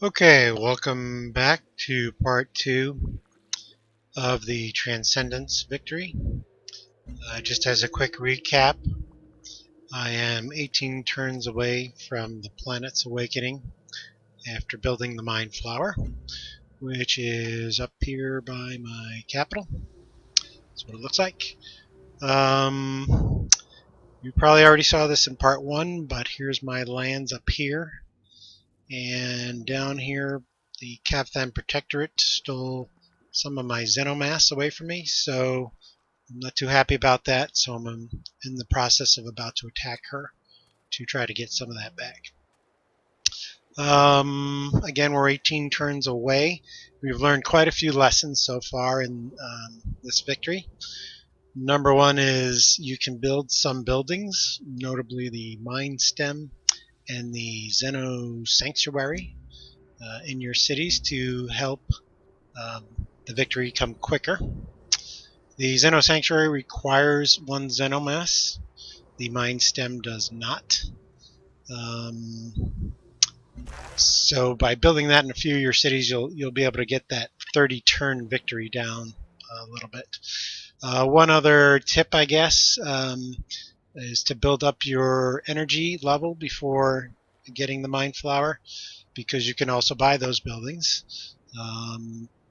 Okay, welcome back to part 2 of the Transcendence Victory. Just as a quick recap, I am 18 turns away from the planet's awakening after building the Mind Flower, which is up here by my capital. That's what it looks like. You probably already saw this in part 1, but here's my lands up here. And down here, the Capithan Protectorate stole some of my Xenomass away from me, so I'm not too happy about that. So I'm in the process of about to attack her to try to get some of that back. Again, we're 18 turns away. We've learned quite a few lessons so far in this victory. Number one is you can build some buildings, notably the Mind Stem and the Xeno Sanctuary in your cities to help the victory come quicker. The Xeno Sanctuary requires 1 Xenomass. The Mind Stem does not. So by building that in a few of your cities, you'll be able to get that 30-turn victory down a little bit. One other tip, I guess, is to build up your energy level before getting the Mind Flower, because you can also buy those buildings.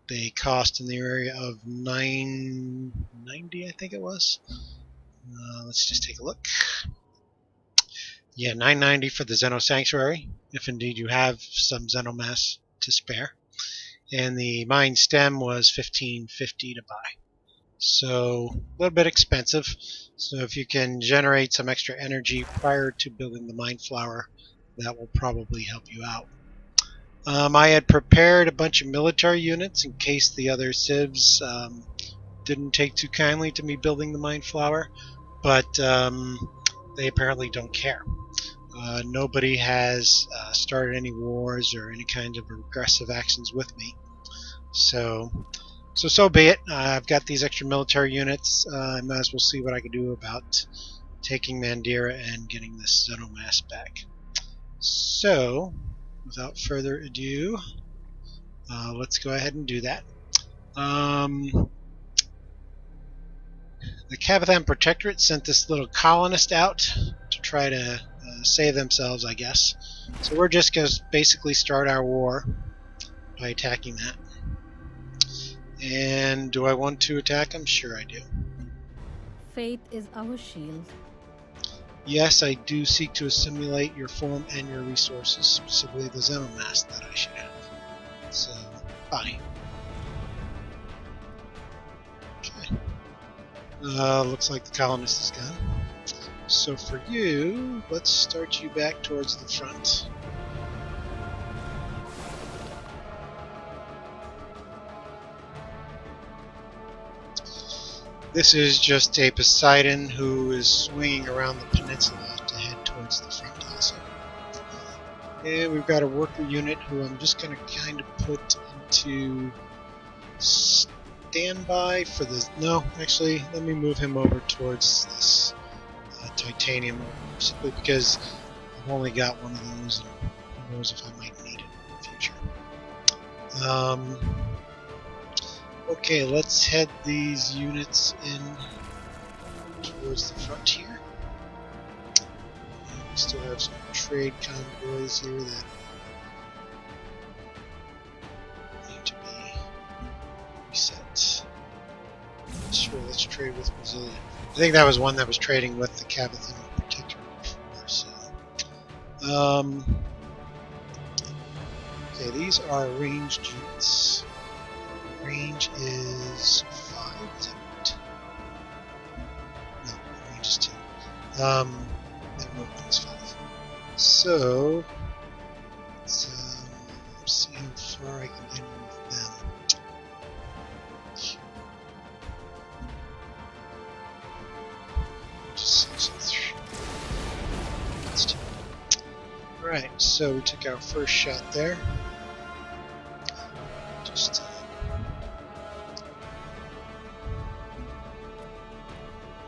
They cost in the area of $9.90, I think it was. Let's just take a look. Yeah, $9.90 for the Xeno Sanctuary, if indeed you have some Xenomass to spare. And the Mind Stem was $15.50 to buy. So a little bit expensive. So if you can generate some extra energy prior to building the Mind Flower, that will probably help you out. I had prepared a bunch of military units in case the other civs didn't take too kindly to me building the Mind Flower, but they apparently don't care. Nobody has started any wars or any kind of aggressive actions with me. So be it. I've got these extra military units. I might as well see what I can do about taking Mandira and getting this Xenomass back. So, without further ado, let's go ahead and do that. The Capithan Protectorate sent this little colonist out to try to save themselves, I guess. So we're just going to basically start our war by attacking that. And do I want to attack them? Sure I do. Faith is our shield. Yes, I do seek to assimilate your form and your resources, specifically the Xenomass that I should have. So, fine. Okay. Looks like the colonist is gone. So for you, let's start you back towards the front. This is just a Poseidon who is swinging around the peninsula to head towards the front also. And we've got a worker unit who I'm just going to kind of put into standby for this. No, actually, let me move him over towards this titanium, simply because I've only got one of those, and who knows if I might need it in the future. Okay, let's head these units in towards the frontier. We still have some trade convoys here that need to be reset. Sure, let's trade with Brazilian. I think that was one that was trading with the Capithan Protectorate before, so. Okay, these are ranged units. Range is 5, is that right? No, range is 2. That movement is 5. So, let's see how far I can get with them. Alright, so we took our first shot there. Just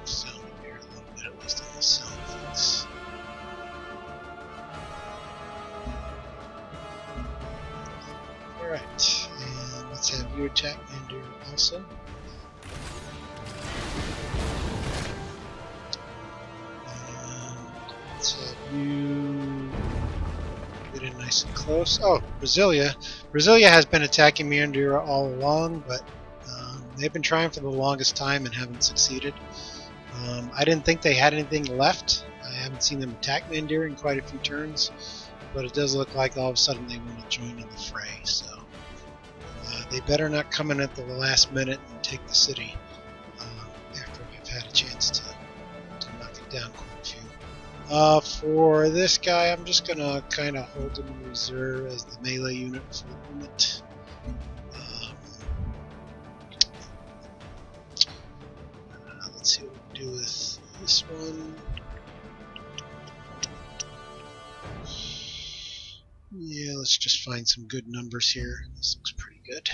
sound here a little bit, at least on the sound effects. Alright, and let's have you attack Mandir also. And let's have you get in nice and close. Oh, Brasilia. Brasilia has been attacking Mandira all along, but they've been trying for the longest time and haven't succeeded. I didn't think they had anything left. I haven't seen them attack Mandira in quite a few turns, but it does look like all of a sudden they want to join in the fray. So they better not come in at the last minute and take the city after we've had a chance to knock it down quite a few. For this guy, I'm just going to kind of hold him in reserve as the melee unit for the moment. Let's see what we can do with this one. Yeah, let's just find some good numbers here. This looks pretty good.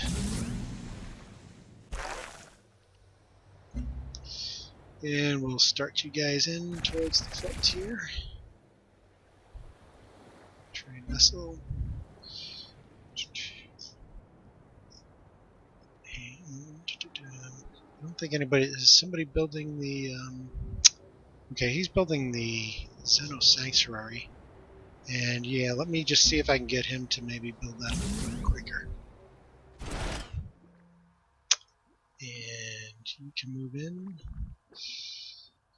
And we'll start you guys in towards the frontier. Train vessel. And I don't think anybody is somebody building the okay, he's building the Xeno Sanctuary. And yeah, let me just see if I can get him to maybe build that a little quicker. And you can move in.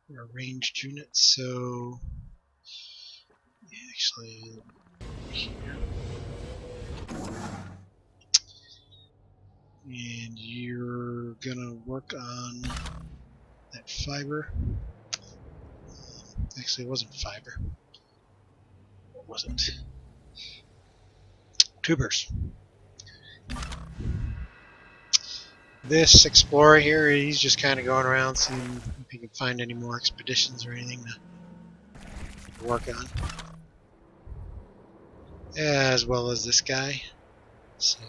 We're a ranged unit, so actually here. And you're gonna work on that fiber. Actually, it wasn't fiber. What was it? Tubers. This explorer here, he's just kind of going around seeing if he can find any more expeditions or anything to work on. As well as this guy. So,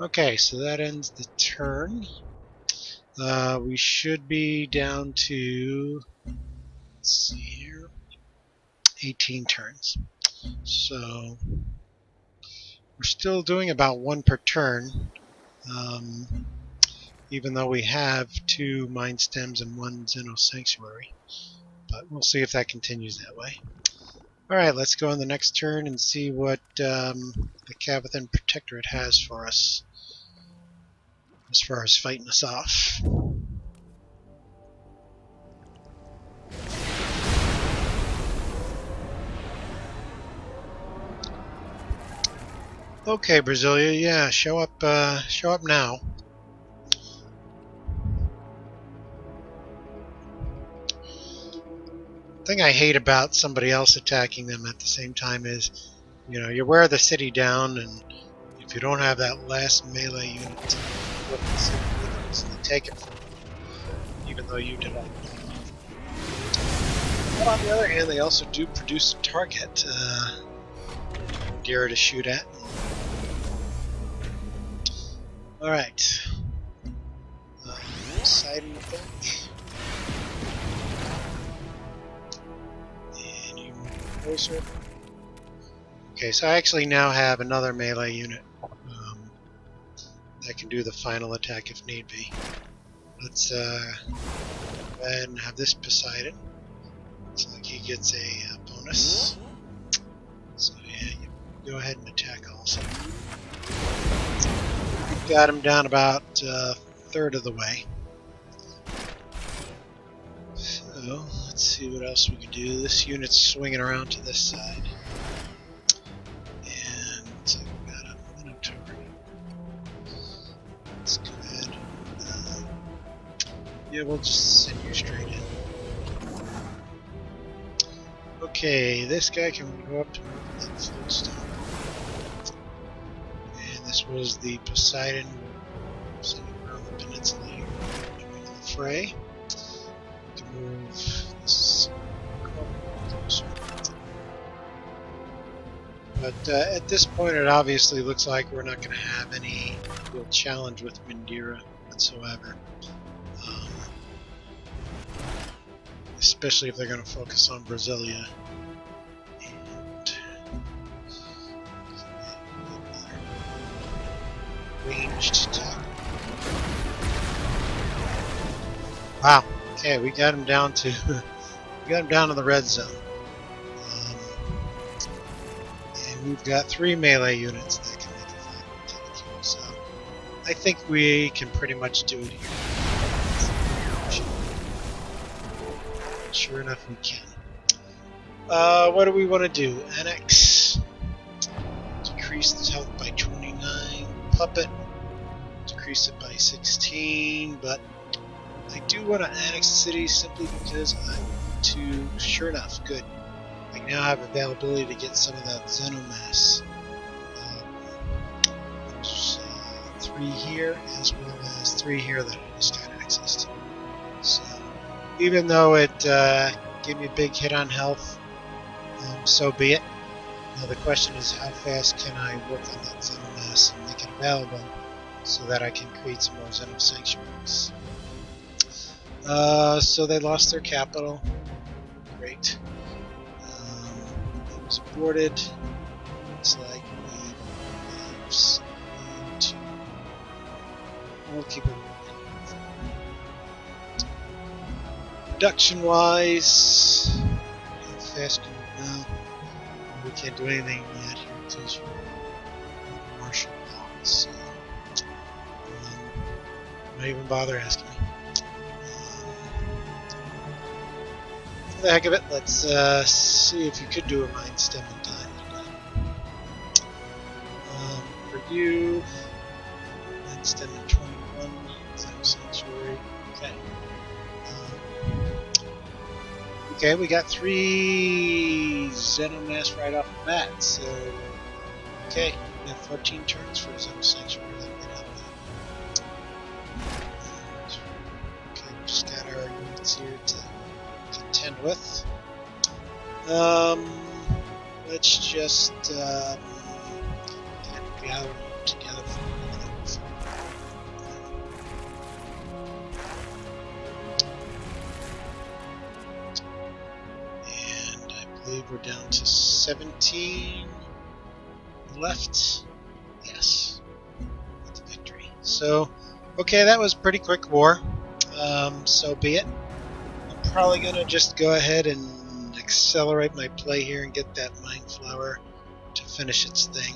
okay, so that ends the turn. We should be down to, let's see here, 18 turns. So we're still doing about one per turn, even though we have 2 Mind Stems and 1 Xeno Sanctuary. But we'll see if that continues that way. Alright, let's go on the next turn and see what the Cavithan Protectorate has for us as far as fighting us off. Okay, Brasilia, yeah, show up now. The thing I hate about somebody else attacking them at the same time is, you know, you wear the city down, and if you don't have that last melee unit to flip the city with it, take it from them, even though you did all the fighting. But on the other hand, they also do produce a target, deer to shoot at. Alright. Side effect. And you move closer. Okay, so I actually now have another melee unit that can do the final attack if need be. Let's go ahead and have this Poseidon. Looks like he gets a bonus. So yeah, you go ahead and attack also. We've got him down about a third of the way. So let's see what else we can do. This unit's swinging around to this side. And looks like we've got a Minotaur. Let's go ahead. Yeah, we'll just send you straight in. Okay, this guy can go up to that Floatstone. And this was the Poseidon sending around the peninsula here, joining the fray. We can move this closer. But at this point, it obviously looks like we're not going to have any real challenge with Mandira whatsoever. Especially if they're going to focus on Brasilia. And ranged target. Wow. Okay, we got him down to we got him down to the red zone. And we've got 3 melee units that can make a final attack here. So I think we can pretty much do it here. Sure enough, we can. What do we want to do? Annex. Decrease the health by 29. Puppet. Decrease it by 16. But I do want to annex the city simply because I want to. Sure enough, good. I now have availability to get some of that Xenomass. There's 3 here, as well as 3 here that I just got access to. So, even though it gave me a big hit on health, so be it. Now the question is, how fast can I work on that Xenomass and make it available so that I can create some more Xeno Sanctuaries. So they lost their capital. Great. It was aborted. Looks like we have something to. We'll keep it moving. Production wise, how fast can we go? We can't do anything yet here because you're martial law. So, don't even bother asking me. For the heck of it, let's see if you could do a mind stem in time. For you, mind stem in 21, Xeno Sanctuary. Okay. Okay, we got 3 Xenomass right off the bat, so okay, we have 14 turns for Xeno Sanctuary. Okay, we just got our units here to contend with. Let's just get together for another. And I believe we're down to 17 left. Yes, with the victory. So, okay, that was a pretty quick war. So be it. I'm probably going to just go ahead and accelerate my play here and get that Mind Flower to finish its thing.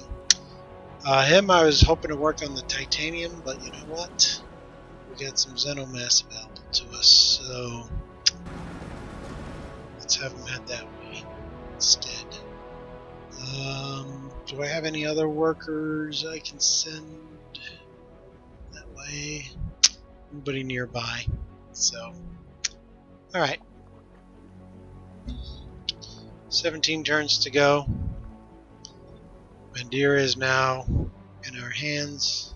Him, I was hoping to work on the Titanium, but you know what? We got some Xenomass available to us, so let's have him head that way instead. Do I have any other workers I can send that way? Nobody nearby, so alright. 17 turns to go. Bandira is now in our hands.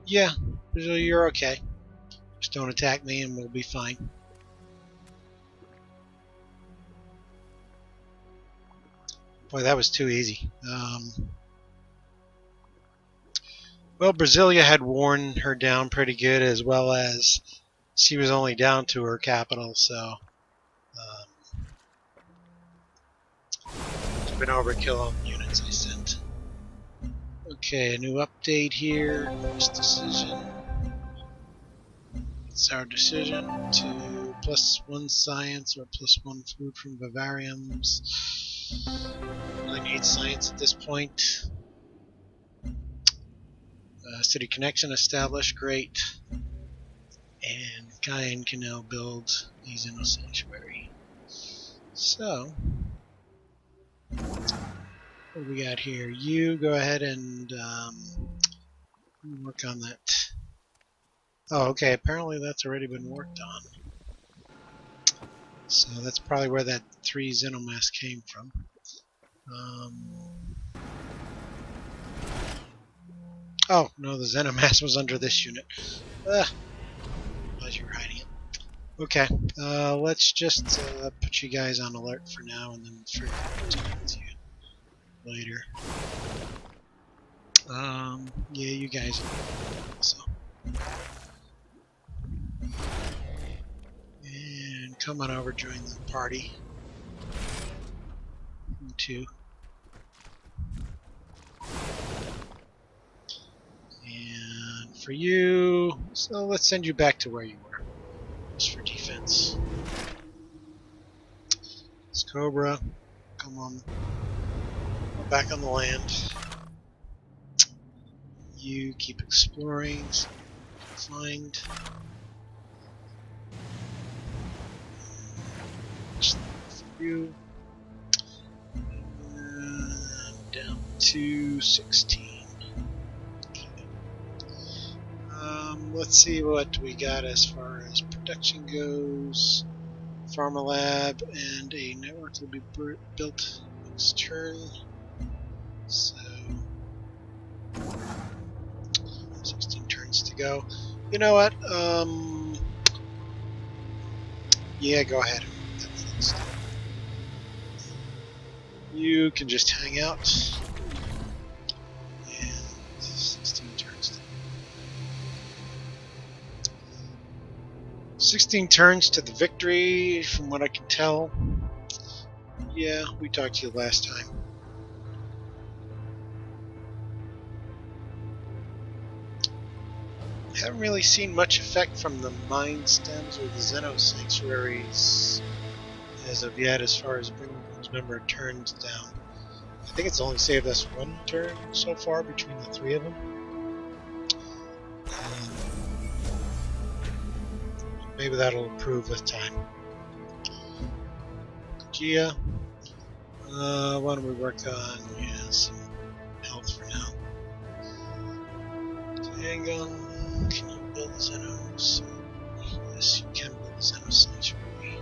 Yeah, you're okay. Just don't attack me and we'll be fine. Boy, that was too easy. Well, Brasilia had worn her down pretty good, as well as she was only down to her capital, so it's been overkill on the units I sent. Okay, a new update here. First decision. It's our decision to +1 science or +1 food from vivariums. Really need science at this point. City connection established, great. And Cayenne can now build the Xeno Sanctuary. So, what do we got here? You go ahead and work on that. Oh, okay, apparently that's already been worked on. So that's probably where that 3 Xenomass came from. Oh, no, the Xenomass was under this unit. As you were hiding it. Okay, let's just put you guys on alert for now, and then we'll figure out what to do with you later. Yeah, you guys also. And come on over, join the party. You too. And for you, so let's send you back to where you were, just for defense. It's Cobra, come on, go back on the land. You keep exploring, so you can find. For you. Down to 16. Okay. Let's see what we got as far as production goes. Pharma lab and a network will be built next turn. So 16 turns to go. You know what? Yeah, go ahead. You can just hang out. And 16 turns. 16 turns to the victory, from what I can tell. Yeah, we talked to you last time. Haven't really seen much effect from the Mind Stems or the Xeno Sanctuaries as of yet, as far as bringing those number of turns down. I think it's only saved us one turn so far between the three of them. Maybe that'll improve with time. Gia, why don't we work on some health for now? Handgun, can you build a Xenos? Yes, you can build a Xeno Sanctuary.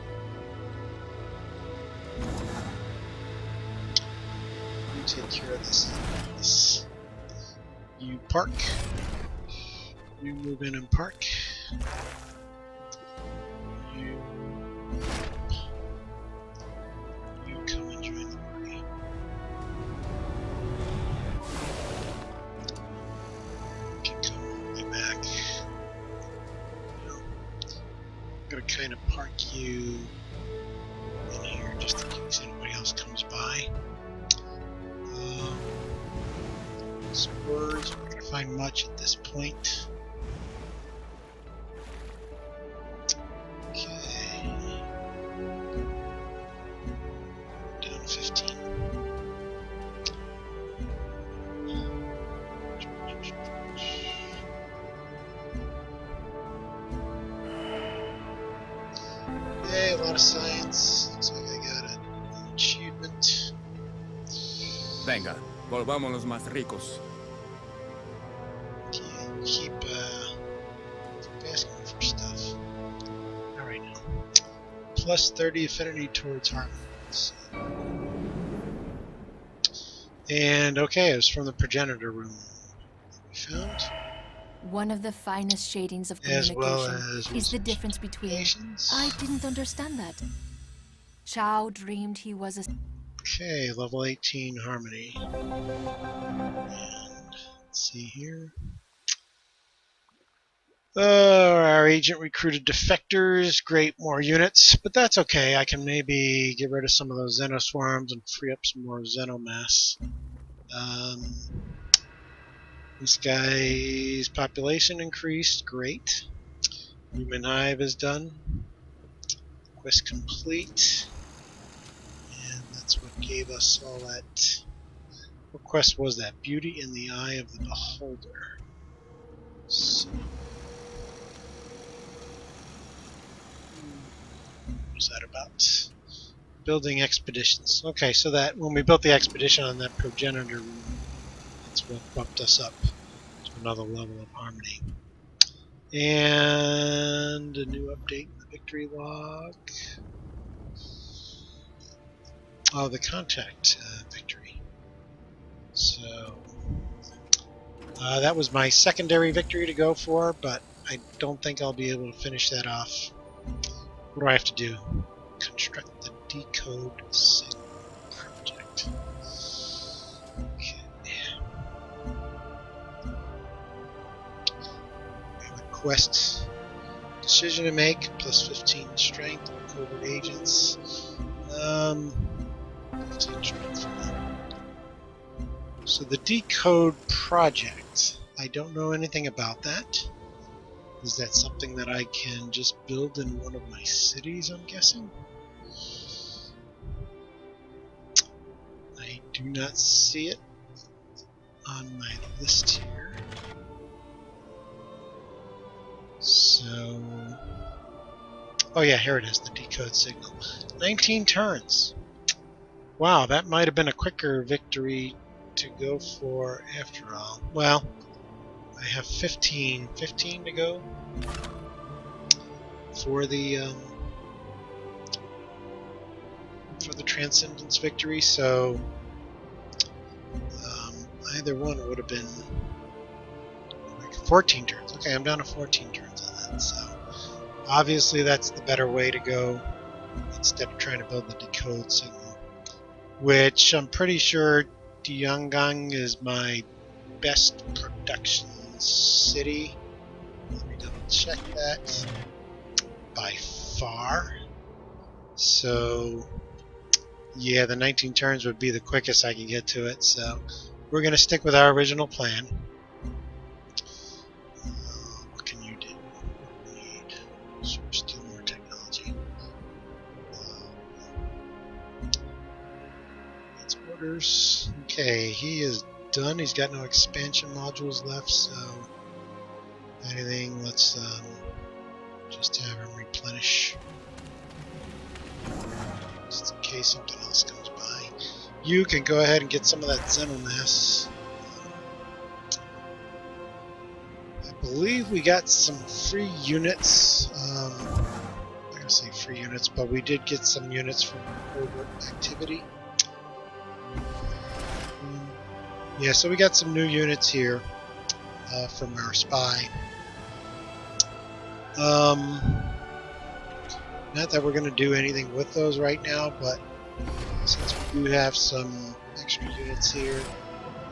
You take care of this. You park. You move in and park. You come and join the party. You can come all the way back. I'm gonna kind of park you in here just in case anybody else comes by. Spurs, we're not gonna find much at this point. A lot of science. Looks like I got an achievement. Venga, volvámonos más ricos. Keep asking for stuff. Alright now. Plus 30 affinity towards harmonies. And okay, it was from the progenitor room we found. One of the finest shadings of As well communication as is the difference between... I didn't understand that. Chow dreamed he was a... Okay, level 18 harmony. And let's see here. Our agent recruited defectors. Great, more units. But that's okay. I can maybe get rid of some of those Xenoswarms and free up some more Xenomass. This guy's population increased. Great. Human Hive is done. Quest complete. And that's what gave us all that. What quest was that? Beauty in the Eye of the Beholder. So, what was that about? Building expeditions. Okay, so that when we built the expedition on that progenitor room, that's what bumped us up to another level of harmony. And a new update in the victory log. Oh, the contact victory. So that was my secondary victory to go for, but I don't think I'll be able to finish that off. What do I have to do? Construct the decode signal project. Okay. I have a quest decision to make, plus 15 strength, covert agents. 15 strength for that. So the decode project. I don't know anything about that. Is that something that I can just build in one of my cities, I'm guessing? I do not see it on my list here. So, oh yeah, here it is, the decode signal. 19 turns. Wow, that might have been a quicker victory to go for after all. Well, I have 15 to go for the Transcendence Victory, so either one would have been like 14 turns. Okay, I'm down to 14 turns on that, so obviously that's the better way to go instead of trying to build the decode signal, which I'm pretty sure Diangang is my best production city. Let me double check that. By far. So yeah, the 19 turns would be the quickest I could get to it, so we're going to stick with our original plan. What can you do? We need still more technology. That's orders. Okay, he is done. He's got no expansion modules left, so anything, let's just have him replenish. Just in case something else comes by. You can go ahead and get some of that Xenomass. I believe we got some free units. I'm not going to say free units, but we did get some units from covert activity. Yeah, so we got some new units here from our spy. Not that we're going to do anything with those right now, but since we do have some extra units here,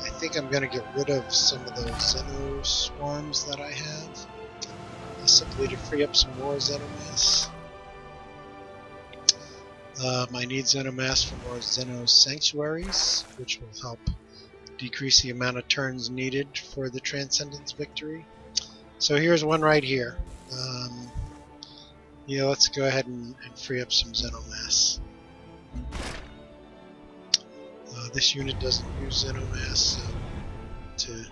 I think I'm going to get rid of some of those Xeno swarms that I have, simply to free up some more Xenomass. I need Xenomass for more Xeno sanctuaries, which will help decrease the amount of turns needed for the Transcendence Victory. So here's one right here. Yeah, let's go ahead and free up some Xenomass. This unit doesn't use Xenomass, so to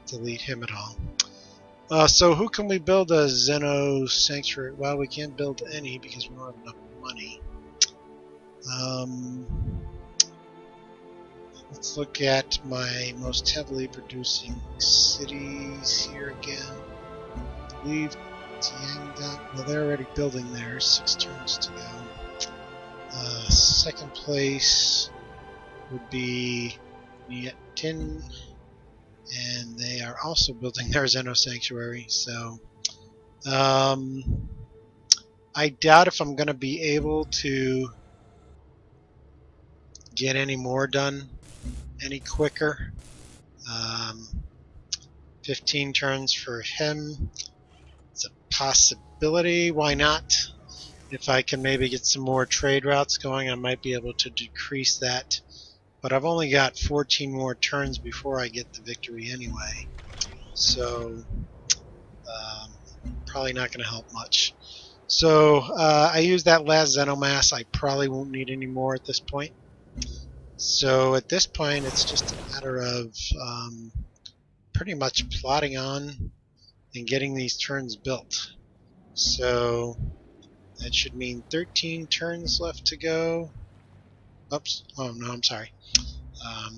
delete him at all. So who can we build a Xeno sanctuary? Well, we can't build any because we don't have enough money. Let's look at my most heavily producing cities here again. I believe Tiangda, well, they're already building theirs, 6 turns to go. Second place would be Nietin, and they are also building their Xeno Sanctuary, so I doubt if I'm going to be able to get any more done any quicker. 15 turns for him. It's a possibility. Why not? If I can maybe get some more trade routes going, I might be able to decrease that. But I've only got 14 more turns before I get the victory anyway. So probably not going to help much. So I used that last Xenomass. I probably won't need any more at this point. So at this point, it's just a matter of pretty much plotting on and getting these turns built. So that should mean 13 turns left to go. Oops. Oh, no, I'm sorry.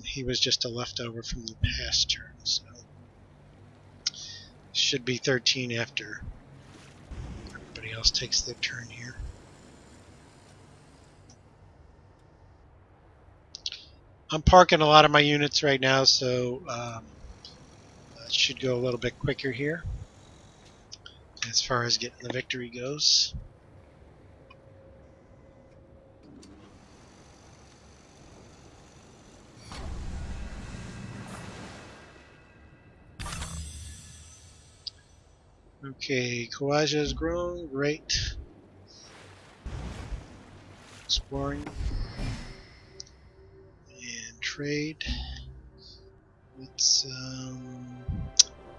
He was just a leftover from the past turn. So should be 13 after everybody else takes their turn here. I'm parking a lot of my units right now, so it should go a little bit quicker here as far as getting the victory goes. Okay, Kawaja has grown, great. Exploring and trade. Let's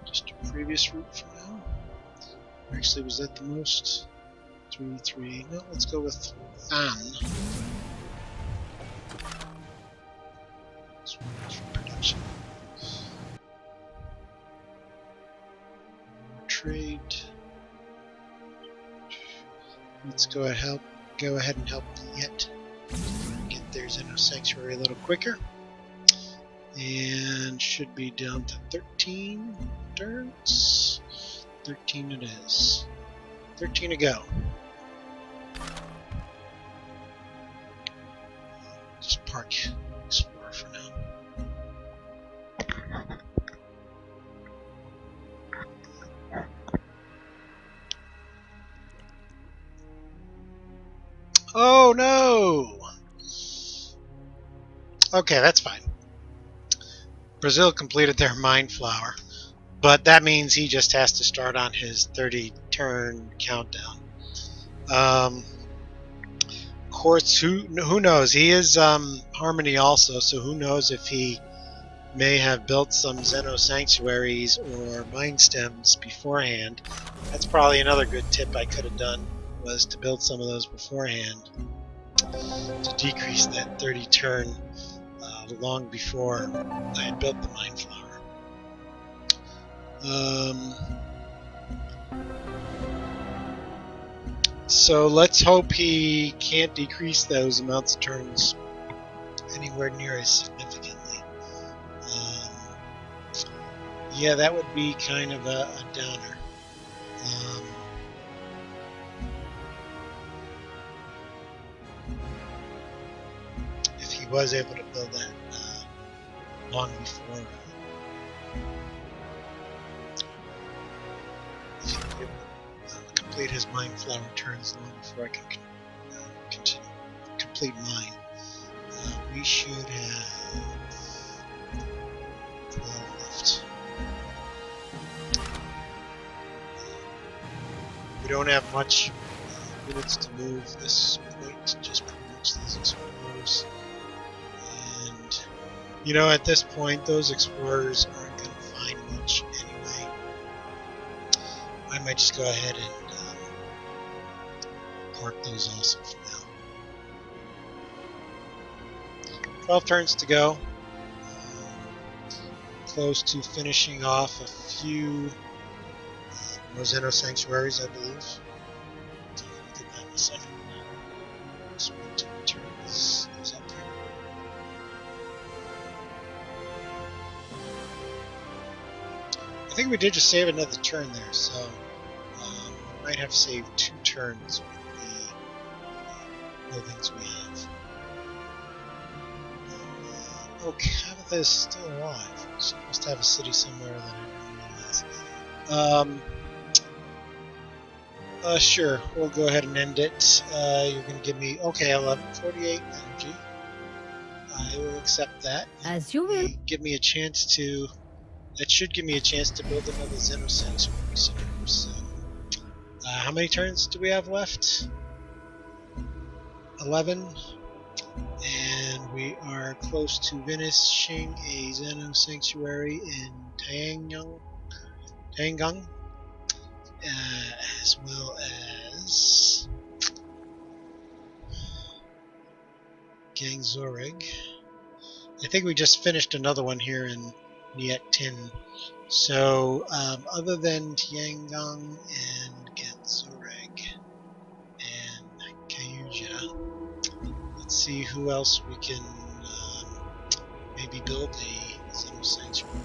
just a previous route for now. Actually, was that the most? 3. No, let's go with Fan. Production. Trade. Let's go ahead and help Yet get their Xeno Sanctuary a little quicker. And should be down to 13 turns. 13 it is. 13 to go. Just park Explorer for now. Oh no! Okay, that's fine. Brazil completed their Mind Flower, but that means he just has to start on his 30-turn countdown. Of course, who knows? He is Harmony also, so who knows if he may have built some Xeno Sanctuaries or Mind Stems beforehand. That's probably another good tip I could have done, was to build some of those beforehand to decrease that 30-turn long before I had built the Mind Flower. So let's hope he can't decrease those amounts of turns anywhere near as significantly. Yeah, that would be kind of a downer. If he was able to build that long before, if he was able to complete his Mind Flower turns long before I can continue complete mine, we should have 12 left. We don't have much units to move this point, just pretty much these explorers. And, you know, at this point, those explorers aren't going to find much anyway. I might just go ahead and park those also for now. 12 turns to go. Close to finishing off a few Xeno Sanctuaries, I believe. So look at that in a second. Just want to turn those up here. I think we did just save another turn there, so we might have saved 2 turns with the buildings we have. Oh, Cavatha is still alive. She must have a city somewhere that I didn't realize. Sure, we'll go ahead and end it. You're going to give me, okay, 1148 energy. I will accept that. As you will. Give me a chance to, that should give me a chance to build another Xeno Sanctuary. So, how many turns do we have left? 11. And we are close to finishing a Xeno Sanctuary in Taengang, as well as Gangzoreg. I think we just finished another one here in Niet Tin. So, other than Tiangong and Gangzoreg and Kayuja, let's see who else we can maybe build a Xeno Sanctuary.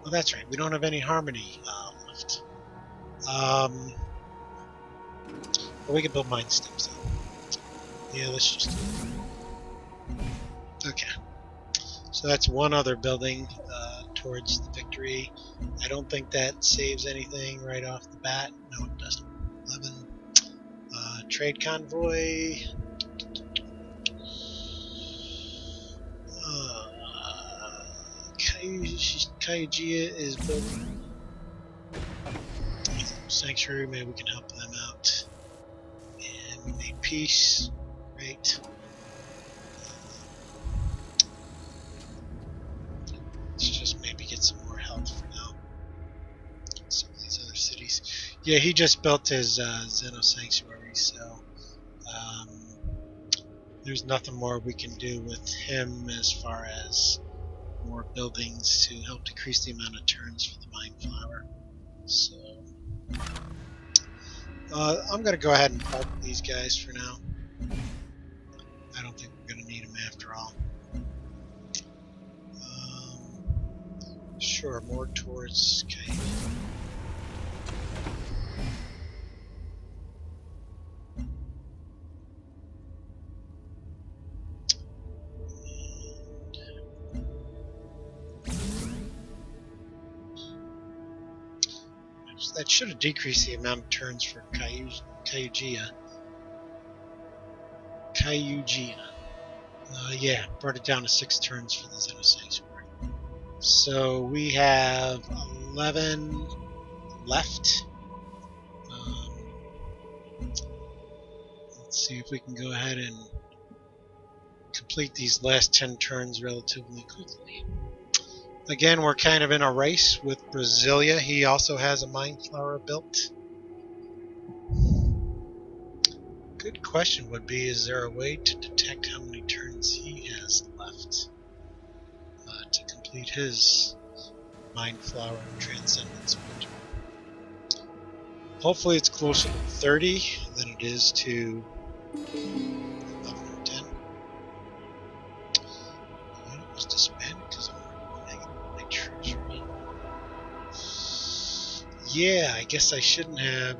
Oh, that's right. We don't have any Harmony left. But we can build Mind Stems though. Yeah, let's just do it. Okay. So that's one other building towards the victory. I don't think that saves anything right off the bat. No, it doesn't. 11. Trade convoy. Kaijia is building sanctuary. Maybe we can help them out. And we made peace. Great. Yeah, he just built his Xeno Sanctuary, so there's nothing more we can do with him as far as more buildings to help decrease the amount of turns for the Mind Flower. So I'm going to go ahead and park these guys for now. I don't think we're going to need them after all. Sure, more towards Kaiju. That should have decreased the amount of turns for Kaiju. Yeah, brought it down to 6 turns for the Xeno Sanctuary. So we have 11 left. Let's see if we can go ahead and complete these last 10 turns relatively quickly. Again, we're kind of in a race with Brasilia. He also has a Mind Flower built. Good question would be, is there a way to detect how many turns he has left to complete his Mind Flower Transcendence Victory? Hopefully it's closer to 30 than it is to 11 or 10. It was disbanded because I'm negative my treasury. Yeah, I guess I shouldn't have.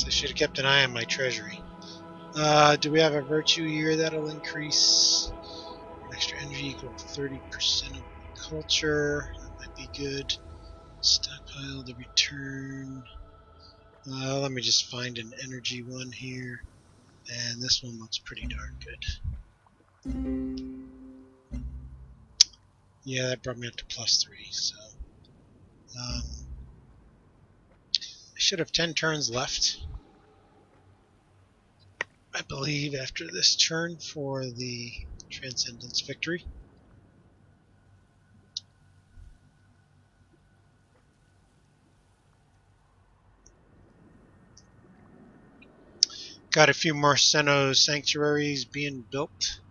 I should have kept an eye on my treasury. Do we have a virtue here that'll increase an extra energy equal to 30% of culture? That might be good. Stockpile to return. Let me just find an energy one here. And this one looks pretty darn good. Yeah, that brought me up to +3. So I should have 10 turns left, I believe, after this turn for the Transcendence Victory. Got a few more Xeno Sanctuaries being built.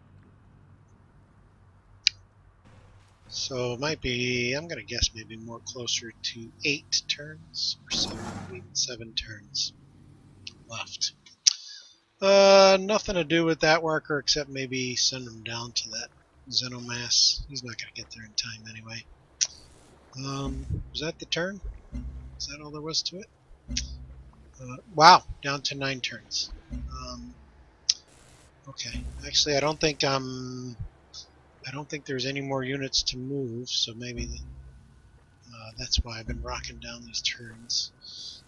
So it might be, I'm going to guess maybe more closer to 8 turns or 7 turns left. Nothing to do with that worker except maybe send him down to that Xenomass. He's not going to get there in time anyway. Was that the turn? Is that all there was to it? Wow, down to 9 turns. Okay, actually, I don't think there's any more units to move, so maybe that's why I've been rocking down these turns.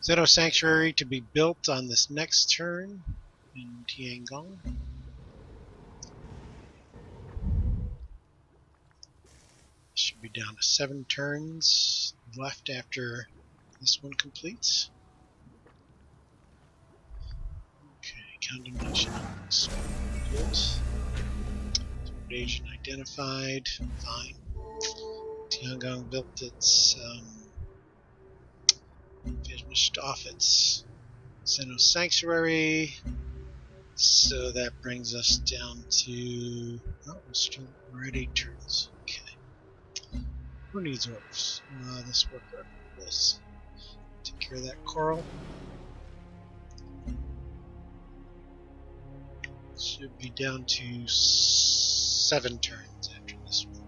Xeno Sanctuary to be built on this next turn in Tiangong. Should be down to 7 turns left after this one completes. Okay, condemnation. Good. Agent identified. Fine. Tiangong built its finished off its Xeno Sanctuary. So that brings us down to we're at 8 turns. Okay. Who needs orders? This worker. This. Take care of that coral. Should be down to 7 turns after this one.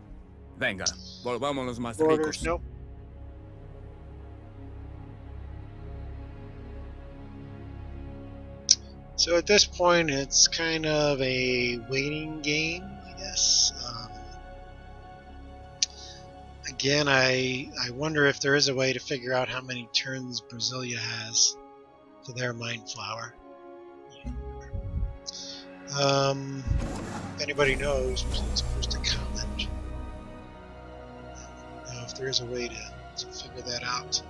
Venga, volvámonos más Orders, ricos. nope. So at this point, it's kind of a waiting game, I guess. Again, I wonder if there is a way to figure out how many turns Brasilia has for their Mind Flower. If anybody knows, it's supposed to comment. If there is a way to figure that out.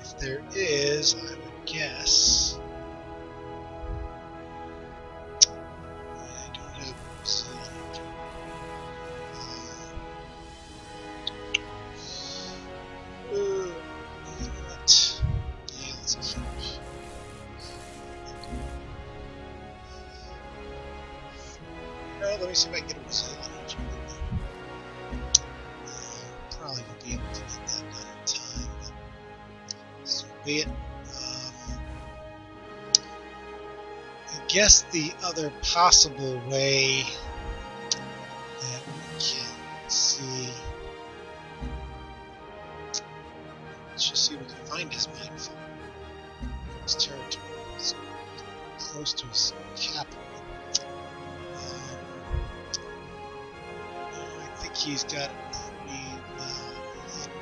If there is, I would guess. I don't have Brazilian. let me see if I can get a resilient energy. Probably won't be able to get that done in time, but so be it. I guess the other possible way that we can see. Let's just see if we can find his mindful. His territory is close to his capital. I think he's got it pretty well hidden.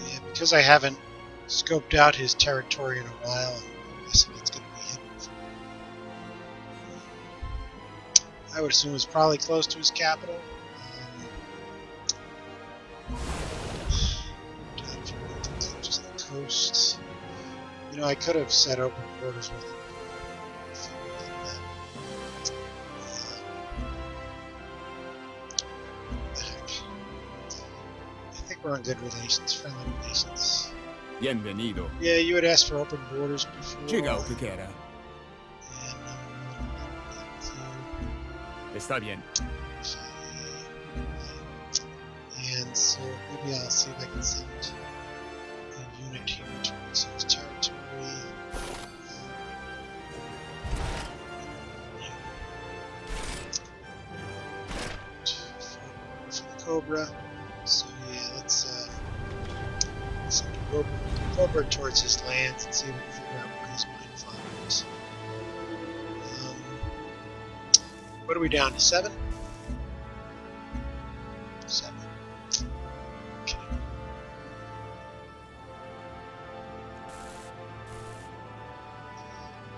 Yeah, because I haven't scoped out his territory in a while, I'm guessing it's going to be hidden. I would assume it's probably close to his capital. Just the coast. You know, I could have set open borders with him. I think we're on good relations, friendly relations. Bienvenido. Yeah, you had asked for open borders before. Llega o que quiera. Está bien. And so maybe I'll see if I can send a unit here towards his territory. For the Cobra. So yeah, let's send a Cobra towards his lands and see if we can figure out where his mine farm is. What are we down to? 7? 7. Okay.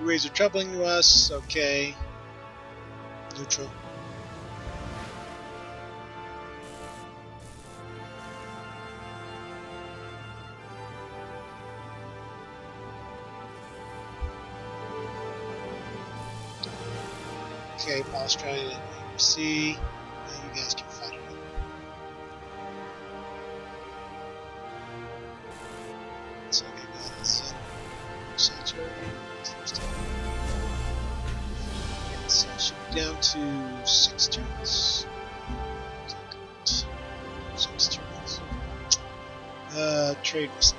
New ways are troubling to us. Okay. Neutral. Okay, Australia and ABC. Yeah, you guys can fight it. So I got this center. So it should be down to 6 turns. 6 turns. Trade with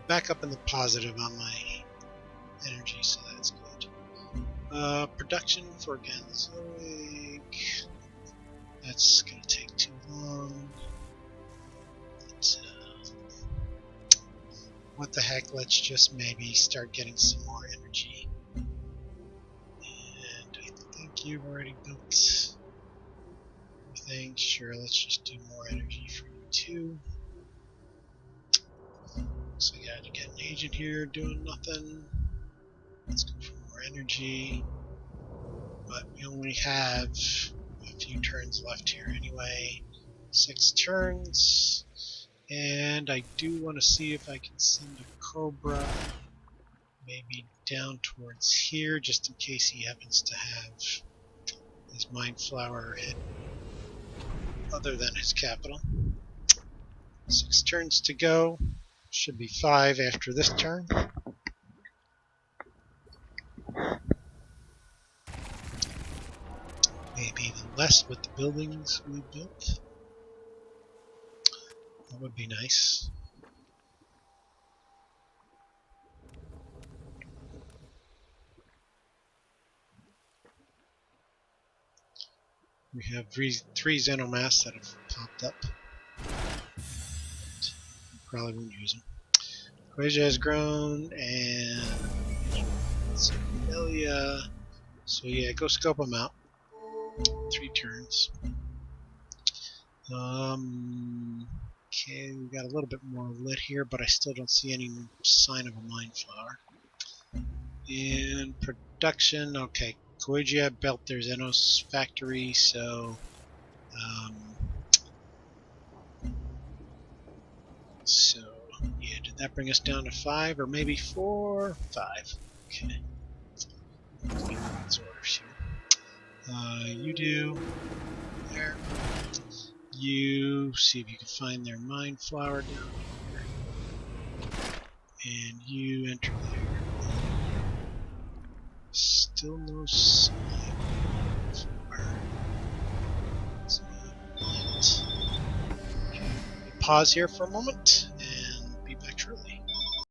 back up in the positive on my energy, so that's good. Production for Ganzoic. That's gonna take too long. But, what the heck, let's just maybe start getting some more energy. And I think you've already built everything. Sure, let's just do more energy for you too. So we gotta get an agent here doing nothing. Let's go for more energy. But we only have a few turns left here anyway. 6 turns. And I do want to see if I can send a Cobra maybe down towards here, just in case he happens to have his Mind Flower hidden other than his capital. 6 turns to go. Should be 5 after this turn. Maybe even less with the buildings we built. That would be nice. We have 3 Xenomass that have popped up. Probably won't use them. Quasia has grown, and Celia. So yeah, go scope them out. 3 turns. Okay, we got a little bit more lit here, but I still don't see any sign of a Mind Flower. And production, okay, Koigia built their Xenos factory, so yeah, did that bring us down to 5 or maybe 4? 5. Okay. Let's get these orders here. You do there. You see if you can find their mind flower down here. And you enter there. Still no sign for yet. Okay. Pause here for a moment.